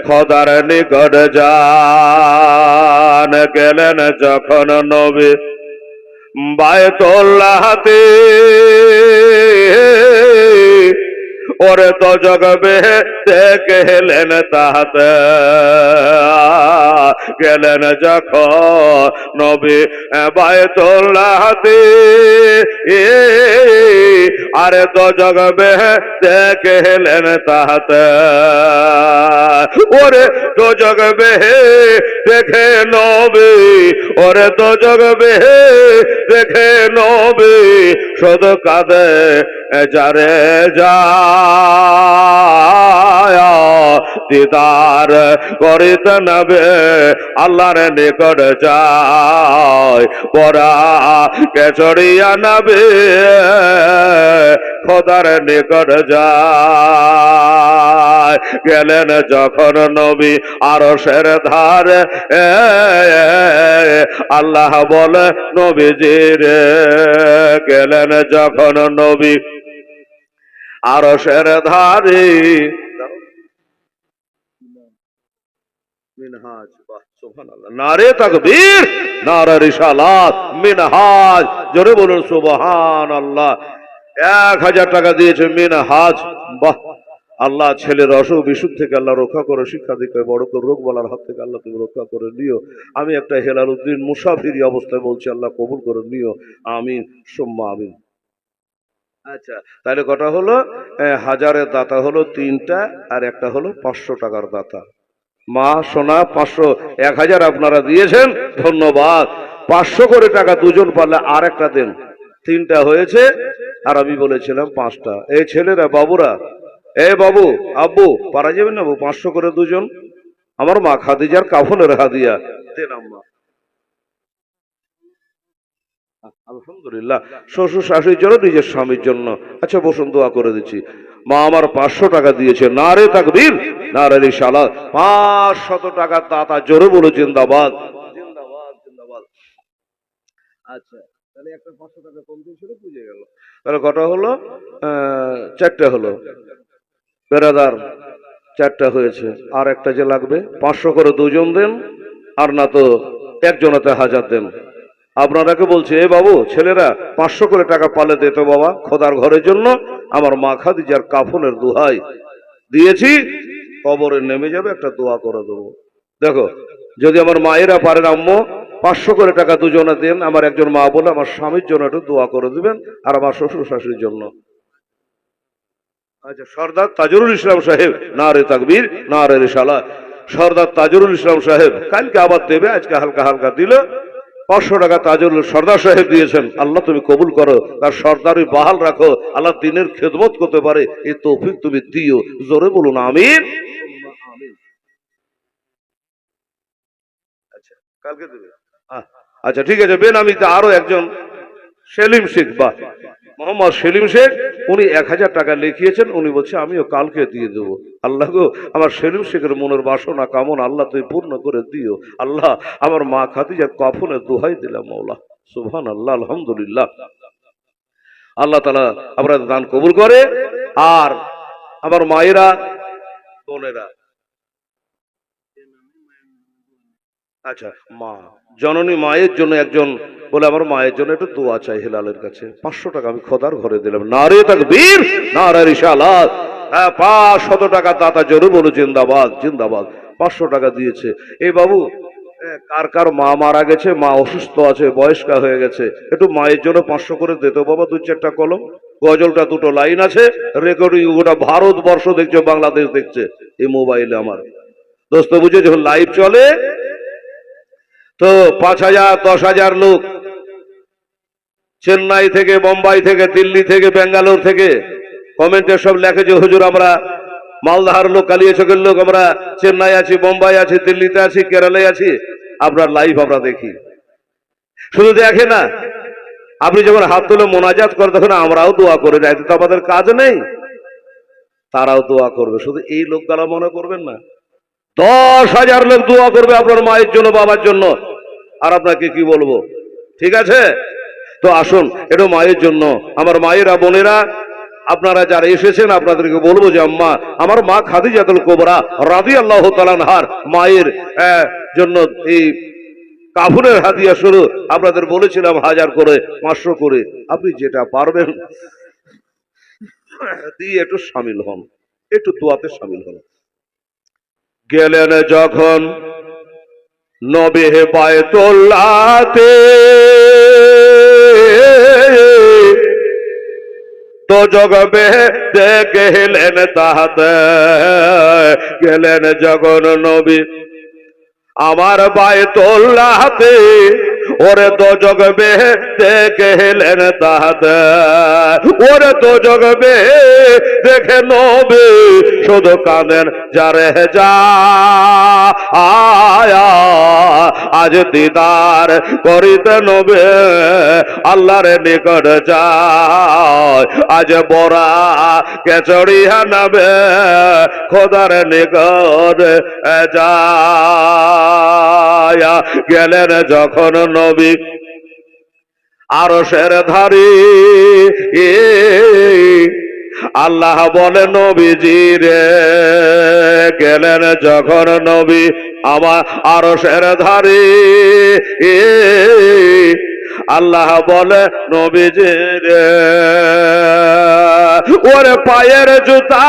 খোদার নিকটে যান। গেলেন যখন নবী বায়তুল্লাহতে, ওরে তো জগবে দেখলেন তাহাতে। গেলেন যখন নবী বায়তুল্লাহতে, আরে দোজখ দেখলেন তাহাতে, ওরে দোজখ দেখে নবী, ওরে দোজখ দেখে নবী শুধু কাঁদে যারে যায় দিদার করিতে নবে আল্লাহর নিকট যায়, পরা কেচড়িয়া নবে খোদার নিকট যায়। গেলেন যখন নবী আরশের ধারে, আল্লাহ বলে নবীজির, গেলেন যখন নবী আরশের ধারে। মিনহাজ, বাহ সুবহানাল্লাহ, নারে তাকবীর, নারে রিসালাত, মিনহাজ, জোরে বলুন সুবহানাল্লাহ। 1000 টাকা দিয়েছে মিনহাজ, বাহ। আল্লাহ ছেলের অসুখ বিসুখ থেকে আল্লাহ রক্ষা করে, শিক্ষা দীক্ষায় বড় করে রোগ বলার হাত থেকে আল্লাহ তুমি রক্ষা করে নিও। আমি একটা হেলাল উদ্দিন মুসাফিরি অবস্থায় বলছি, আল্লাহ কবুল করে নিও, আমিন সুম্মা আমিন। আচ্ছা, তাহলে কটা হলো? হাজারের দাতা হলো 3টা, আর একটা হলো 500 টাকার দাতা। মা সোনা 500, 1000 আপনারা দিয়েছেন, ধন্যবাদ। 500 করে টাকা দুজন পারলে আর একটা দেন, 3টা হয়েছে, আর আমি বলেছিলাম 5টা। এই ছেলেরা, বাবুরা, এ বাবু, আব্বু, পারা যাবেন না? 500 করে দুজন, আমার মা খাদিজার কাফনের হাদিয়া দেন আম্মা। আলহামদুলিল্লাহ, শ্বশুর শাশুড়ির জন্য, নিজের স্বামীর জন্য। আচ্ছা বসুন, দোয়া করে দিচ্ছি। মা আমার 500 টাকা দিয়েছে, নারে তাকবীর, নারে রিসালাত। 500 টাকার দাতা, জোরে বলো জিন্দাবাদ, জিন্দাবাদ, জিন্দাবাদ। আচ্ছা, তাহলে একটা 500 টাকা কম দিয়েছিল, বুঝে গেল। তাহলে কটা হলো? 4টা হলো। বেরাদার 4টা হয়েছে, আর একটা যে লাগবে, 500 করে দুজন দেন, আর না তো একজনাতে 1000 দেন। আপনারাকে বলছি, এ বাবু, ছেলেরা 500 করে টাকা পালে দিত বাবা, খোদার ঘরের জন্য, আমার মা খাদিজার কাফনের দোহাই দিয়েছি, কবরে নেমে যাবে, একটা দোয়া করে দেবো। দেখো, যদি আমার মায়েরা পারেন, আম্মু 500 করে টাকা দুজনে দেন, আমার একজন মা বলে আমার স্বামীর জন্য একটু দোয়া করে দিবেন, আর আমার শ্বশুর শাশুড়ির জন্য। আচ্ছা, সর্দার তাজরুল ইসলাম সাহেব, নারে তাকবীর, নারে রিসালাত। সর্দার তাজরুল ইসলাম সাহেব কালকে আবার দেবে, আজকে হালকা হালকা দিল। 500 টাকা তাজরুল সর্দার সাহেব দিয়েছেন, আল্লাহ তুমি কবুল করো, তার সর্দারি বাহাল রাখো, আল্লাহ দিনের খেদমত করতে পারে এই তৌফিক তুমি দিও, জোরে বলুন আমিন। আচ্ছা, কালকে দেবে। আচ্ছা ঠিক আছে, বেনামিতে আরো একজন সেলিম শেখ, বা মোহাম্মদ সেলিম শেখ, উনি 1000 টাকা লিখিয়েছেন, উনি বলছে আমিও কালকে দিয়ে দেবো। আল্লাহ গো, আমার সেলিম শেখের মনের বাসনা কামনা আল্লাহ তুমি পূর্ণ করে দিও। আল্লাহ, আমার মা খাদিজার কাফনের দোহাই দিলাম মওলা, সুবহানাল্লাহ, আলহামদুলিল্লাহ। আল্লাহ তাআলা আপনাদের দান কবুল করে। আর আমার মায়েরা, বোনেরা, আচ্ছা, মা জননী মায়ের জন্য একজন বলে আমার মায়ের জন্য একটু দোয়া চাই হেলালের কাছে, 500 টাকা আমি খোদার ঘরে দিলাম, নারে তাকবীর, নারে রিসালাত। 500 টাকা দাতা, জোরে বলো জিন্দাবাদ, জিন্দাবাদ। 500 টাকা দিয়েছে। এই বাবু, কার কার মা মারা গেছে, মা অসুস্থ আছে, বয়স্কা হয়ে গেছে, একটু মায়ের জন্য 500 করে দিত বাবা, 2-4টা কলম, গজলটা 2টো লাইন আছে, রেকর্ডিং গোটা ভারতবর্ষ দেখছে, বাংলাদেশ দেখছে এই মোবাইলে আমার। দোস্ত বুঝে, যখন লাইভ চলে তো 5000, 10,000 লোক চেন্নাই থেকে, বোম্বাই থেকে, দিল্লি থেকে, বেঙ্গালোর থেকে কমেন্টে সব লেখে যে হুজুর আমরা মালদাহার লোক, কালিয়াচকের লোক, আমরা চেন্নাই আছি, বোম্বাই আছি, দিল্লিতে আছি, কেরালায় আছি, আপনার লাইভ আমরা দেখি। শুধু দেখে না, আপনি যখন হাত তুলে মোনাজাত করে তখন আমরাও দোয়া করে যাই, তো আমাদের কাজ নেই, তারাও দোয়া করবে। শুধু এই লোকগুলা মনে করবেন না, 10,000 লোক দোয়া করবে আপনার মায়ের জন্য, বাবার জন্য, আর আপনাকে কি বলবো, ঠিক আছে? তো আসুন একটু মায়ের জন্য, আমার মায়েরা, বোনেরা, আপনারা যারা এসেছেন, আপনাদেরকে বলবো যে আম্মা, আমার মা খাদিজাতুল কুবরা রাদিয়াল্লাহু তাআলা আনহার মায়ের জন্য এই কাফনের হাদিয়া শুরু, আপনাদের বলেছিলাম 1000 করে, 500 করে, আপনি যেটা পারবেন দিয়ে একটু শামিল হন, একটু দোয়াতে শামিল হন। গেলেন যখন নবী বায়তুল্লাহতে, তো জগবে গেলেন তাহাতে গেলেন যখন নবী আমার বায়তুল্লাহতে ওরে তো জগবে গেলেন তাহাতে ওরে তো জগবে দেখে নবী শুধু কাঁদেন যারে যা আয়া আজ দিদার করিতে নবে আল্লাহর নিকট যায় আজ বড়া কেচড়িয়া নবে খোদার নিকট যায় গেলেন যখন নবী আরশের ধারে আল্লাহ বলে নবীজি রে গেলেন যখন নবী আমার আরশের ধারে আল্লাহ বলে নবীজি রে ওরে পায়ের জুতা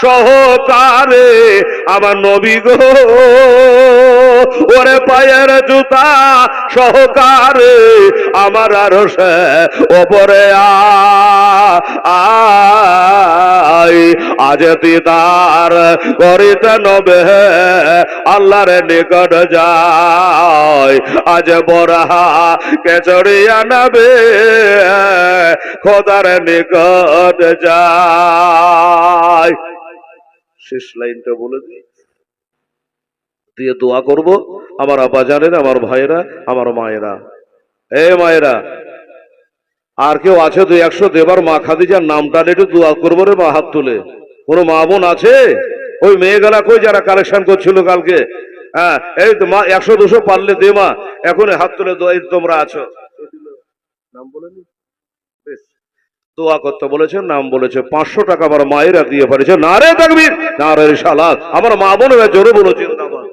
সহকারে আমার নবী গো ওরে পায়ের জুতা সহকারে আমার আরশে ওপরে আজ দিদার করিতে নবে আল্লাহর নিকট যায় আজ বড়া কেচড়িয়া নবে খোদার নিকট যায় শেষ লাইনটা বলে দিয়ে দোয়া করব আমার আব্বা জানেন আমার ভাইরা আমার মায়েরা মায়েরা আর কেউ আছে 200 দেবার মা খাদিজার নামটা একটু দোয়া করবো রে মা হাত তুলে কোন মা বোন আছে ওই মেয়েগুলা কই যারা কালেকশন করছিল কালকে হ্যাঁ এই তো মা 100-200 পারলে দে মা এখন হাত তুলে দোয়া তোমরা আছো নাম বলেনি বেশ দোয়া করতে বলেছেন নাম বলেছে 500 টাকা আমার মায়েরা দিয়ে পারেছে নারে তাকবীর নারে রিসালাত আমার মা বোনেরা জোরে বলো জিন্দাবাদ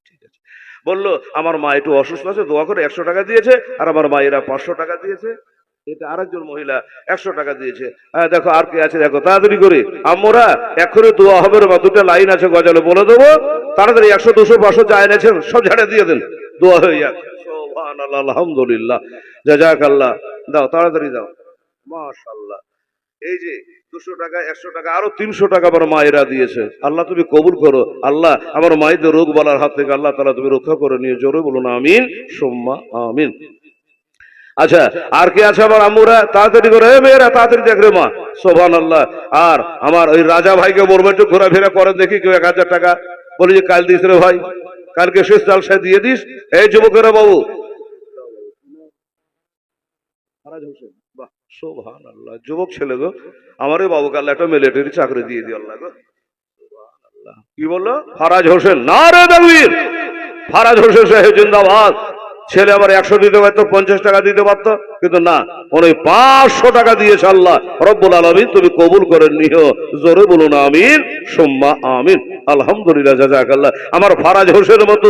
ঠিক আছে বললো আমার মা একটু অসুস্থ আছে দোয়া করে 100 টাকা দিয়েছে আর আমার মায়েরা 500 টাকা দিয়েছে এটা আরেকজন মহিলা 100 টাকা দিয়েছে হ্যাঁ দেখো আর কে আছে দেখো তাড়াতাড়ি করে আমরা এখনই দোয়া হবে বা দুটো লাইন আছে গজালে বলে দেবো তাড়াতাড়ি 100-200-500 যা এনেছেন সব ঝাড়ে দিয়ে দেন দোয়া হয়ে যাক সুবহানাল্লাহ আলহামদুলিল্লাহ জাযাকাল্লাহ দাও তাড়াতাড়ি দাও মাশাআল্লাহ এই যে 200 টাকা 100 টাকা আরো 300 টাকা আমার মায়েরা দিয়েছে আল্লাহ তুমি কবুল করো আল্লাহ আমার মায়েদের রোগ বলার হাত থেকে আল্লাহ তাআলা তুমি রক্ষা করে নিয়ে জোরে বলুন আমিন সুম্মা আমিন আচ্ছা আর কে আছে আমার আম্মুরা তাড়াতাড়ি করে মেয়েরা তাড়াতাড়ি দেখ রে মা সুবহানাল্লাহ আর আমার ওই রাজা ভাইকে বলবো একটু ঘোরাফেরা করেন দেখি কেউ 1000 টাকা বলি যে কাল দিস রে ভাই কালকে শেষ জালসায় দিয়ে দিস এই যুবকেরা বাবু বাহ সুবহানাল্লাহ যুবক ছেলে গো আমারই বাবুকে আল্লাহ একটা মিলিটারি চাকরি দিয়ে দিও আল্লাহ গো সুবহানাল্লাহ কি বললো ফারাজ হোসেন নারে তাকবীর ফারাজ হোসেন সাহেব জিন্দাবাদ ছেলে আবার 100 দিতে পারতো 50 টাকা দিতে পারতো কিন্তু না উনি 500 টাকা দিয়েছে আল্লাহ রব্বুল আলামিন তুমি কবুল করে নিও জোরে বলুন আমিন সুম্মা আমিন আলহামদুলিল্লাহ জাযাকাল্লাহ আমার ফারাজ হোসেনের মতো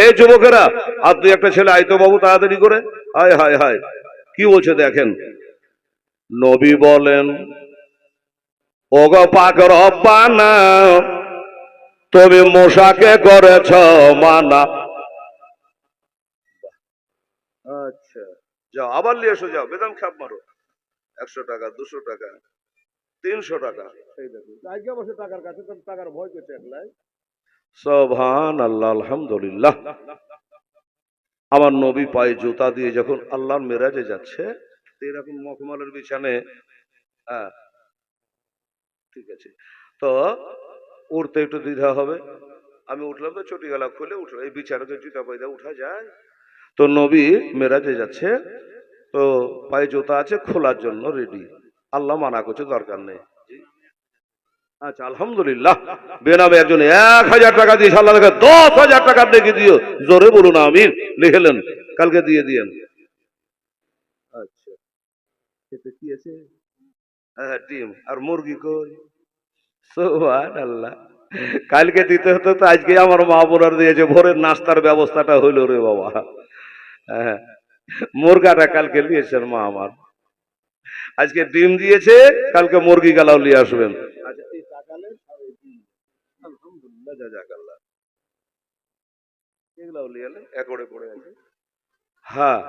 এই যুবকেরা আর দুই একটা ছেলে আইতো বাবু তাড়াতাড়ি করে হায় হায় হায় কি বলছে দেখেন নবী বলেন ওগো পাক রব্বানা তুমি মূসাকে করেছ মানা আচ্ছা যাও আবার নিয়ে এসো যাও বেদম খাপ মারো 100 টাকা 200 টাকা 300 টাকা এই দেখো জায়গা বসে টাকার কাছে তো টাকার ভয় করছে একলাই সুবহানাল্লাহ আলহামদুলিল্লাহ আমার নবী পায়ে জুতা দিয়ে যখন আল্লাহর মেরাজে যাচ্ছে এরকম মখমলের বিছানে হ্যাঁ ঠিক আছে তো উঠতে একটু দ্বিধা হবে আমি উঠলাম তো চটি গলা খুলে উঠলো এই বিছানাতে জুতা পয়দা উঠা যায় তো নবী মেরাজে যাচ্ছে তো পায়ে জুতা আছে খোলার জন্য রেডি আল্লাহ মানা করছে দরকার নেই আচ্ছা আলহামদুলিল্লাহ বেনামে একজন 1000 টাকা দিয়েছে আল্লাহ 10,000 টাকা লিখে দিও জোরে বলুন আমিন লিখলেন কালকে দিয়ে দিয়েন আচ্ছা এতে কি আছে হ্যাঁ ডিম আর মুরগি কই সুবহানাল্লাহ কালকে দিতে হতো তো আজকে আমার মা বোনার দিয়েছে ভোরের নাস্তার ব্যবস্থাটা হইল রে বাবা হ্যাঁ মুরগাটা কালকে নিয়েছেন মা আমার আজকে ডিম দিয়েছে কালকে মুরগি গালাও নিয়ে আসবেন আচ্ছা এই টাকালে আর এই ডিম আলহামদুলিল্লাহ জাযাকাল্লাহ এগুলাও নিয়ে এলেন একড়ে পড়ে আছে হ্যাঁ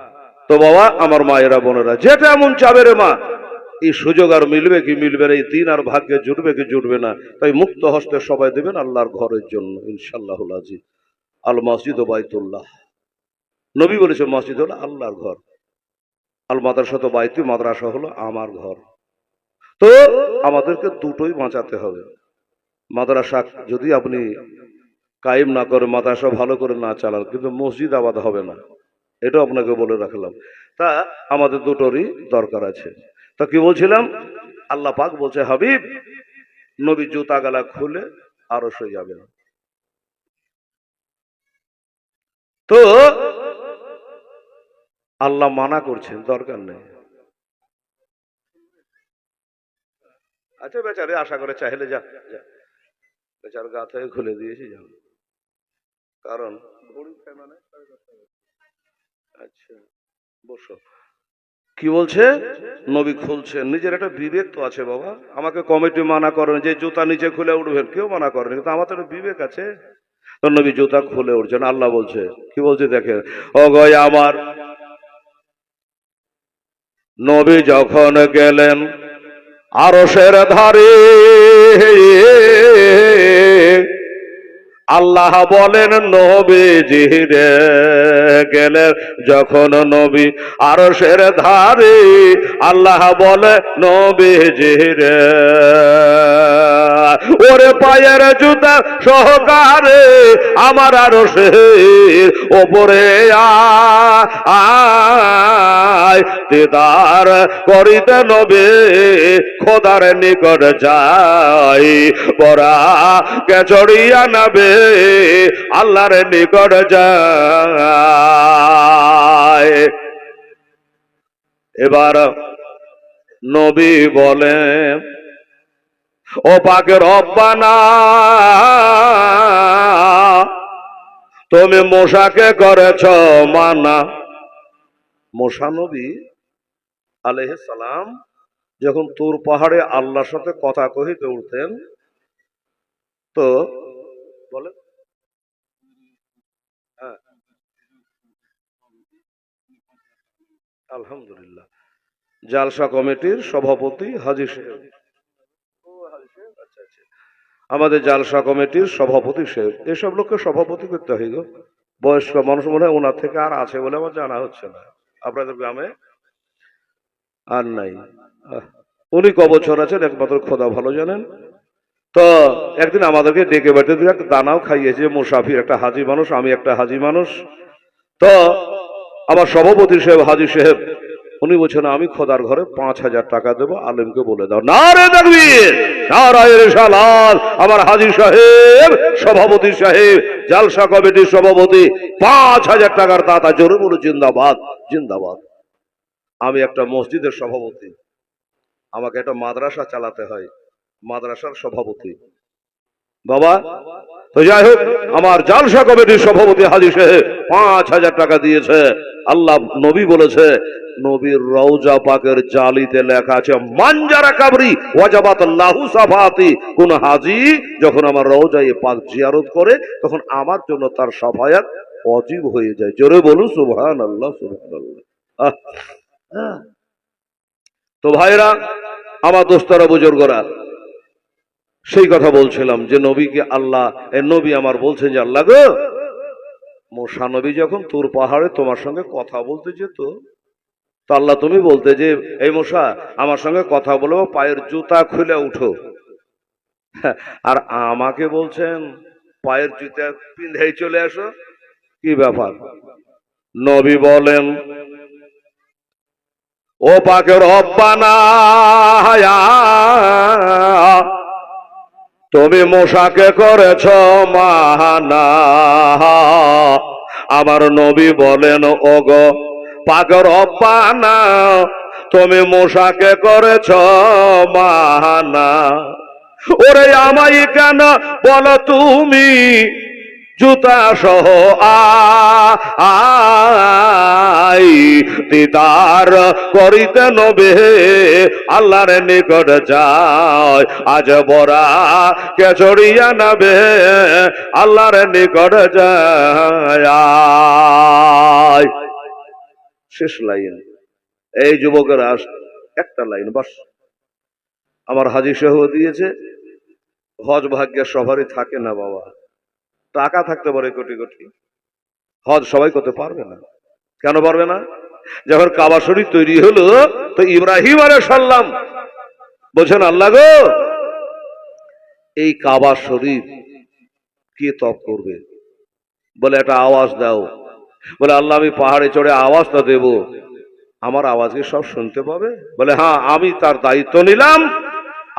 তো বাবা আমার মায়েরা বোনেরা, যেটা এমন চাবে রে মা, এই সুযোগ আর মিলবে কি মিলবে না, এই দিন আর ভাগ্যে জুটবে কি জুটবে না, তাই মুক্ত হস্তে সবাই দেবেন আল্লাহর ঘরের জন্য ইনশাআল্লাহুল আজিজ। আল মসজিদ ও বাইতুল্লাহ, নবী বলেছে মসজিদ হলো আল্লাহর ঘর, আল মাদ্রাসা তো বাইতু, মাদ্রাসা হলো আমার ঘর। তো আমাদেরকে দুটোই বাঁচাতে হবে। মাদ্রাসা যদি আপনি কায়েম না করে, মাদ্রাসা ভালো করে না চালান, কিন্তু মসজিদ আবাদ হবে না, এটাও আপনাকে বলে রাখলাম। তা আমাদের দুটোরই দরকার আছে। তা কি বলছিলাম, আল্লাহ পাক বলছে হাবিব, নবী জুতা গালা খুলে আরশে যাবেন। তো আল্লাহ মানা করছেন, দরকার নেই। আচ্ছা বেচারে আশা করে চাইলে যা, বেচার গা থেকে খুলে দিয়েছি যাও, কারণ আচ্ছা বসো। কি বলছে, নবী খুলছেন, নিজের একটা বিবেক তো আছে বাবা। আমাকে কমিটি মানা করেন যে জুতা নিচে খুলে উঠবেন, কেউ মানা করেন, কিন্তু আমার তো একটা বিবেক আছে। তো নবী জুতা খুলে উঠছেন। আল্লাহ বলছে, কি বলছে দেখেন, ও গয় আমার নবী যখন গেলেন আরশের ধারে, আল্লাহ বলেন নবীজি রে গেলেন যখন নবী আরশের ধারে, আল্লাহ বলে নবীজি রে ওরে পায়ের জুতা সহকারে আমার আরশের ওপরে আয়, দিদার করিতে নবী খোদার নিকট যাই, বরা কে চড়িয়া নাবে আল্লাহর নিকট যায়। এবার নবী বলে, ও পাক রব্বানা, তুমি মূসাকে করেছ মানা। মূসা নবী আলাইহিস সালাম যখন তুর পাহাড়ে আল্লাহর সাথে কথা কহিতে উঠতেন, তো বলে হ্যাঁ আলহামদুলিল্লাহ, জালসা কমিটির সভাপতি হাজী সাহেব, আচ্ছা আচ্ছা, আমাদের জালসা কমিটির সভাপতি সাহেব, এসব লোককে সভাপতি করতে হয় গো। বয়স্ক মানুষ মনে হয় ওনার থেকে আর আছে বলে আমার জানা হচ্ছে না, আপনাদের গ্রামে আর নাই। উনি ক বছর আছেন একমাত্র খোদা ভালো জানেন। তো একদিন আমাদেরকে ডেকে বেড়ে দিয়ে একটা দানাও খাইয়েছে, মুসাফির একটা হাজি মানুষ, আমি একটা হাজি মানুষ। তো আমার সভাপতি সাহেব হাজি সাহেব উনি বলছেন, আমি খোদার ঘরে 5,000 টাকা দেবো, আলেমকে বলে দাও। না রে তাকবীর, নারায়ে রিসালাত। আমার হাজি সাহেব সভাপতি সাহেব জালসা কমিটির সভাপতি 5,000 টাকার দাতা, জোরে বলো জিন্দাবাদ জিন্দাবাদ। আমি একটা মসজিদের সভাপতি, আমাকে একটা মাদ্রাসা চালাতে হয়, মাদ্রাসার সভাপতি বাবা। তো যাই হোক, আমার জালসা কমিটির সভাপতি হাজী সাহেব 5,000 টাকা দিয়েছে। আল্লাহ নবী বলেছে, নবীর রওজা পাকের জালিতে লেখা আছে, মানজারা কাবরি ওয়াজাবাত লাহু সাফাতি। কোন হাজী যখন আমার রওজায়ে পাক জিয়ারত করে, তখন আমার জন্য তার সাফায়াত ওয়াজিব হয়ে যায়। জোরে বলুন সুবহানাল্লাহ সুবহানাল্লাহ। তো ভাইরা আমার দোস্তরা বুজুর্গরা, সেই কথা বলছিলাম যে নবীকে আল্লাহ, নবী আমার বলছেন যে আল্লাহ গো, মূসা নবী যখন তুর পাহাড়ে তোমার সঙ্গে কথা বলতে যেত, তো আল্লাহ তুমি বলতে যে এই মূসা আমার সঙ্গে কথা বলবো, পায়ের জুতা খুলে উঠো। আর আমাকে বলছেন পায়ের জুতা পিঁধেই চলে আসো, কি ব্যাপার? নবী বলেন, ও পাকে রব্বানা, তুমি মূসাকে করেছ মানা। আমার নবী বলেন, ও গো পাক রব্বানা, তুমি মূসাকে করেছ মানা। ওরে আমায় কেন বলো তুমি জুতা সহ আই, দিদার করিতে নবে আল্লাহর নিকট যায়, আজ বরা কে চড়িয়া নবে আল্লাহর নিকট যায়। শেষ লাইন। এই যুবকের একটা লাইন বাস। আমার হাজী সাহেব দিয়েছে, হজ ভাগ্যে সবারই থাকে না বাবা। টাকা থাকতে পারে কোটি কোটি, হজ সবাই করতে পারবে না। কেন পারবে না? যখন কাবা শরীফ তৈরি হলো তো ইব্রাহিম আলাইহিস সালাম বলছেন, আল্লাহ গো, এই কাবা শরীফ কে তপ করবে? বলে একটা আওয়াজ দাও। বলে আল্লাহ, আমি পাহাড়ে চড়ে আওয়াজটা দেব, আমার আওয়াজ কি সব শুনতে পাবে? বলে হ্যাঁ, আমি তার দায়িত্ব নিলাম,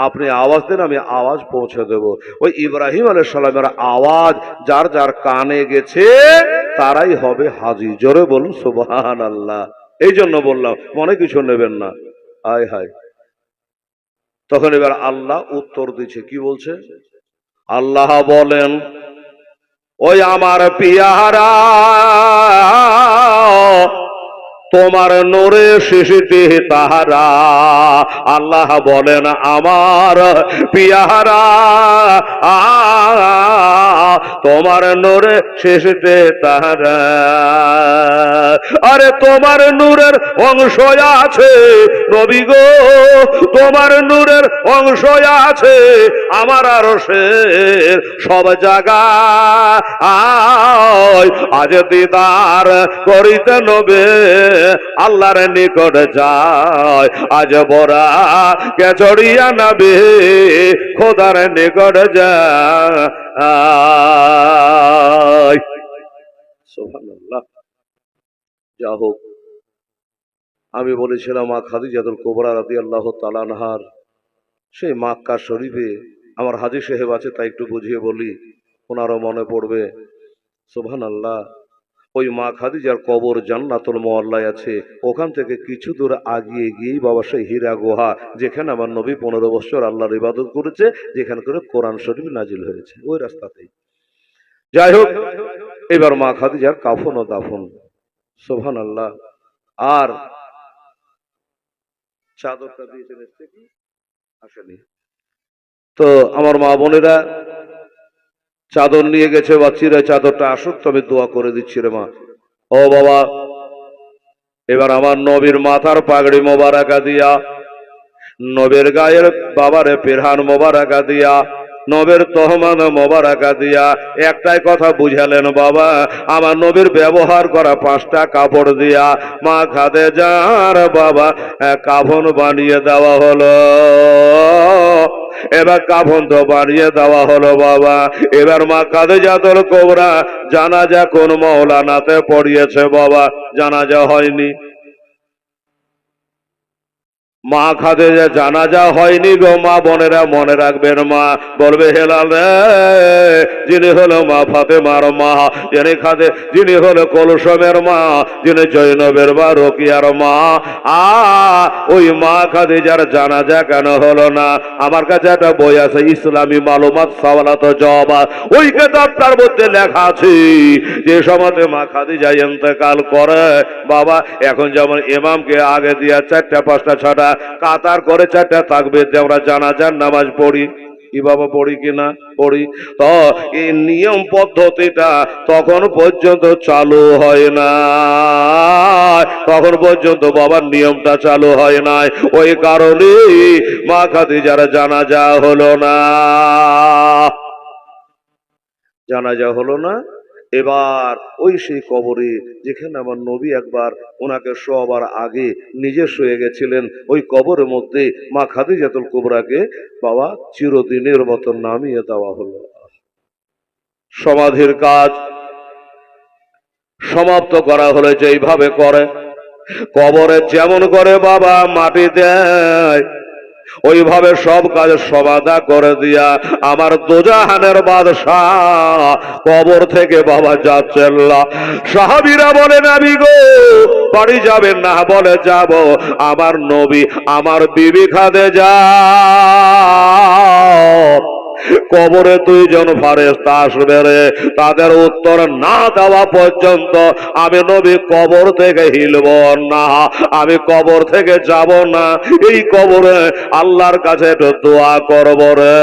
আপনি আওয়াজ দেন, আমি আওয়াজ পৌঁছে দেব। ওই ইব্রাহিম আলাইহিস সালামের আওয়াজ যার যার কানে গেছে তারাই হবে হাজী। জোরে বলুন সুবহানাল্লাহ। এই জন্য বললাম, মনে কিছু নেবেন না। আয় হায়। তখন এবার আল্লাহ উত্তর দিচ্ছে, কি বলছে? আল্লাহ বলেন, ওই আমার পিয়ারা, তোমার নূরে শিশিতে তাহারা। আল্লাহ বলেন, আমার পিয়ারা, তোমার নূরে শিশিতে তাহারা। আরে তোমার নূরের অংশ আছে নবী গো, তোমার নূরের অংশ আছে আমার আরশের সব জায়গায়। আজ দিদার করিতে নবে আল্লাহর নিকট যায়, আজ বরা কে চড়িয়া নবে খোদার নিকট যায়। সুবহানাল্লাহ। যা হোক, আমি বলেছিলাম মা খাদিজাতুল কুবরা রাদিয়াল্লাহু তাআলা আনহার সেই মক্কা শরীফে আমার হাজী সাহেব আছে, তাই একটু বুঝিয়ে বলি, ওনারও মনে পড়বে। সুবহানাল্লাহ। ওই মা খাদিজার কবর জান্নাতুল মুআল্লায় আছে। ওখান থেকে কিছু দূর আগিয়ে গিয়েই বাবা সেই হীরা গুহা, যেখানে আমার নবী 15 বছর আল্লাহর ইবাদত করেছে, যেখানে করে কোরআন শরীফ নাজিল হয়েছে, ওই রাস্তাতেই। যাই হোক, এবার মা খাদিজার কাফন ও দাফন। সুবহানাল্লাহ। আর চাদরটা দিয়েছেন কি আসেনি তো আমার মা বোনেরা চাদর নিয়ে গেছে, বাচ্চিরা চাদরটা আসুক, তবে দোয়া করে দিচ্ছি রে মা। ও বাবা, এবার আমার নবীর মাথার পাগড়ি মোবারকা দিয়া, নবীর গায়ের বাবারে পেরহান মোবারকা দিয়া, নবীর তহমান মোবারকা দিয়া একটাই কথা বুঝালেন, বাবা আমার নবীর ব্যবহার করা 5টা কাপড় দিয়া মা খাদিজার বাবা কাফন বানিয়ে দেওয়া হলো। এবার কাফন তো বানিয়ে দেওয়া হলো বাবা। এবার মা খাদিজাতুল কুবরা জানাজা কোন মাওলানাতে পড়িয়েছে বাবা? জানাজা হয়নি। মা খাদিজা জানাজা হয়নি গো মা বোনেরা, মনে রাখবেন। মা বলবে, হেলাল রে, যিনি হলো মা ফাতেমার মা, যিনি হলো কলসমের মা, যিনি জৈনবের বা রকিয়ার মা, ওই মা খাদিজার জানাজা কেন হলো না? আমার কাছে একটা বই আছে, ইসলামী মালুমাত সওয়ালাত জওয়াব। ওই কিতাবটার মধ্যে লেখা আছে যে সময়তে মা খাদিজা ইন্তেকাল করে বাবা, এখন যেমন ইমামকে আগে দিয়া 4টা 5টা 6টা কাতার করে 4টা তাকবীর দিয়ে আমরা জানাজার নামাজ পড়ি। কি বাবা, পড়ি কিনা? পড়ি। তো এই নিয়ম পদ্ধতিটা তখন পর্যন্ত চালু হয় না, তখন পর্যন্ত বাবার নিয়মটা চালু হয় নাই। ওই কারণে মা খাদিজার জানাজা হলো না, জানাজা হলো না। এবার ওই সেই কবরে যেখানে আমার নবী একবার ওনাকে শোয়াবার আগে নিজে শুয়ে গেছিলেন, ওই কবরের মধ্যে মা খাদিজাতুল কুবরাকে বাবা চিরদিনের মতো নামিয়ে দেওয়া হলো। সমাধির কাজ সমাপ্ত করা হলে যেইভাবে করে, কবরে যেমন করে বাবা মাটি দেয়, ওইভাবে সব কাজ সমাধা করে দিয়া আমার দোজাহানের বাদশাহ কবর থেকে বাবা যাচ্ছেন। সাহাবীরা বলে, নবী গো বাড়ি যাবেন না? বলে, যাব। আমার নবী আমার বিবি খাদিজা কবরে 2 জন ফেরেশতা আসবে রে, তাদের উত্তর না দেওয়া পর্যন্ত আমি নবী কবর থেকে হিলব না, আমি কবর থেকে যাব না। এই কবরে আল্লাহর কাছে একটু দোয়া করব রে।